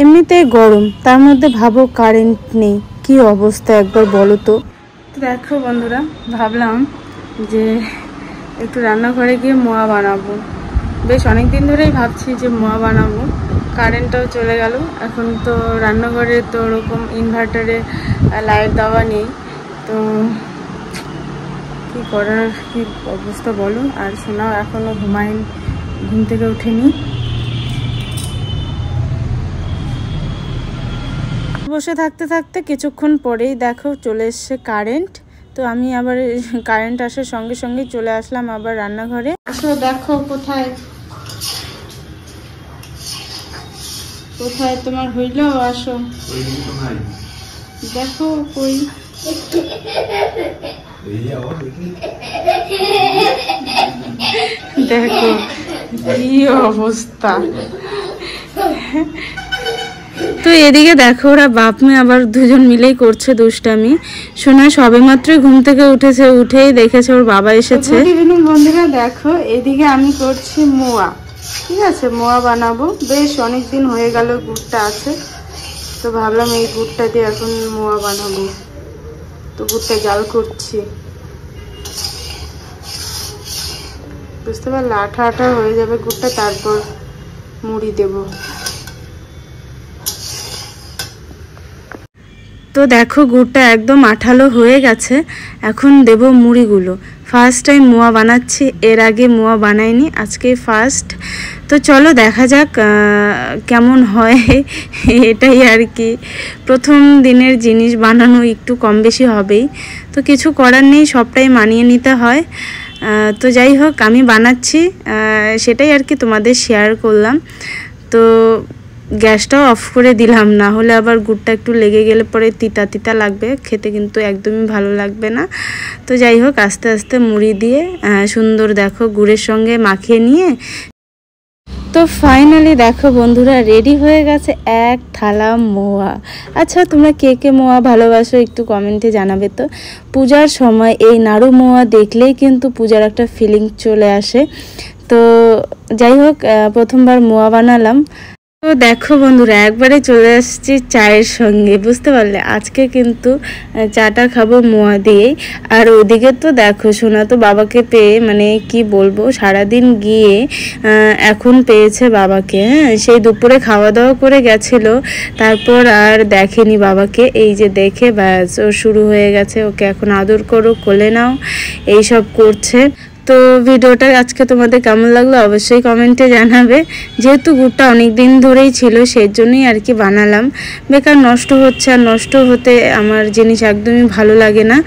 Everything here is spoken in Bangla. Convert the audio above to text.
এমনিতেই গরম, তার মধ্যে ভাবো কারেন্ট নেই, কি অবস্থা একবার বলো তো। দেখো বন্ধুরা, ভাবলাম যে একটু রান্নাঘরে গিয়ে মোয়া বানাবো। বেশ অনেক দিন ধরেই ভাবছি যে মোয়া বানাবো, কারেন্টটাও চলে গেল। এখন তো রান্নাঘরে তো ওরকম ইনভার্টারে লাইট দেওয়া নেই, তো কি করার, কি অবস্থা বলো। আর শোনাও এখনও ঘুম থেকে উঠেনি। বসে থাকতে থাকতে কিছুক্ষণ পরেই দেখো চলে এসছে কারেন্ট। তো আমি আবার কারেন্ট আসার সঙ্গে সঙ্গে চলে আসলাম আবার রান্নাঘরে। আসো দেখো কোথায় কোথায় তোমার হইল, আসো দেখো কই। দেখো কি অবস্থা। তো এদিকে দেখো ওরা বাপ মেয়ে আবার দুজন মিলেই করছে দুষ্টামি। শোনা সবে মাত্রই ঘুম থেকে উঠেছে, উঠেই দেখেছে ওর বাবা এসেছে। গুড ইভিনিং বন্ধুরা, দেখো এদিকে আমি করছি মোয়া। ঠিক আছে, মোয়া বানাবো। বেশ অনেকদিন হয়ে গেল গুড়টা আছে, তো ভাবলাম এই গুড়টা দিয়ে এখন মোয়া বানাবো। তো গুড়টা জাল করছি, বুঝতে পারলে আঠা আঠা হয়ে যাবে গুড়টা, তারপর মুড়ি দেবো। তো দেখো গুড়টা একদম আঠালো হয়ে গেছে, এখন দেব মুড়িগুলো। ফার্স্ট টাইম মোয়া বানাচ্ছি, এর আগে মোয়া বানাইনি, আজকে ফার্স্ট। তো চলো দেখা যাক কেমন হয়। এটাই আর কি, প্রথম দিনের জিনিস বানানো একটু কম বেশি হবেই, তো কিছু করার নেই, সবটাই মানিয়ে নিতে হয়। তো যাই হোক আমি বানাচ্ছি, সেটাই আর কি তোমাদের শেয়ার করলাম। তো গ্যাসটাও অফ করে দিলাম, না হলে আবার গুড়টা একটু লেগে গেলে পরে তিতা তিতা লাগবে, খেতে কিন্তু একদমই ভালো লাগবে না। তো যাই হোক আস্তে আস্তে মুড়ি দিয়ে সুন্দর দেখো গুড়ের সঙ্গে মাখিয়ে নিয়ে, তো ফাইনালি দেখো বন্ধুরা রেডি হয়ে গেছে এক থালা মোয়া। আচ্ছা তোমরা কে কে মোয়া ভালোবাসো একটু কমেন্টে জানাবে তো। পূজার সময় এই নাড়ু মোয়া দেখলেই কিন্তু পূজার একটা ফিলিং চলে আসে। তো যাই হোক প্রথমবার মোয়া বানালাম। তো দেখো বন্ধুরা একবারে চলে আসছি চায়ের সঙ্গে, বুঝতে পারলে আজকে কিন্তু চাটা খাবো মোয়া দিয়েই। আর ওদিকে তো দেখো সোনা তো বাবাকে পেয়ে মানে কি বলবো, সারাদিন গিয়ে এখন পেয়েছে বাবাকে। হ্যাঁ, সেই দুপুরে খাওয়া দাওয়া করে গেছিলো, তারপর আর দেখেনি বাবাকে। এই যে দেখে ব্যাস ও শুরু হয়ে গেছে, ওকে এখন আদর করো, কোলে নাও, এইসব করছে। তো ভিডিওটা আজকে তোমাদের কেমন লাগলো অবশ্যই কমেন্টে জানাবে। যেহেতু গুড়টা অনেক দিন ধরেই ছিল সেই জন্যই আর কি বানালাম, বেকার নষ্ট হচ্ছে, আর নষ্ট হতে আমার জিনিস একদমই ভালো লাগে না।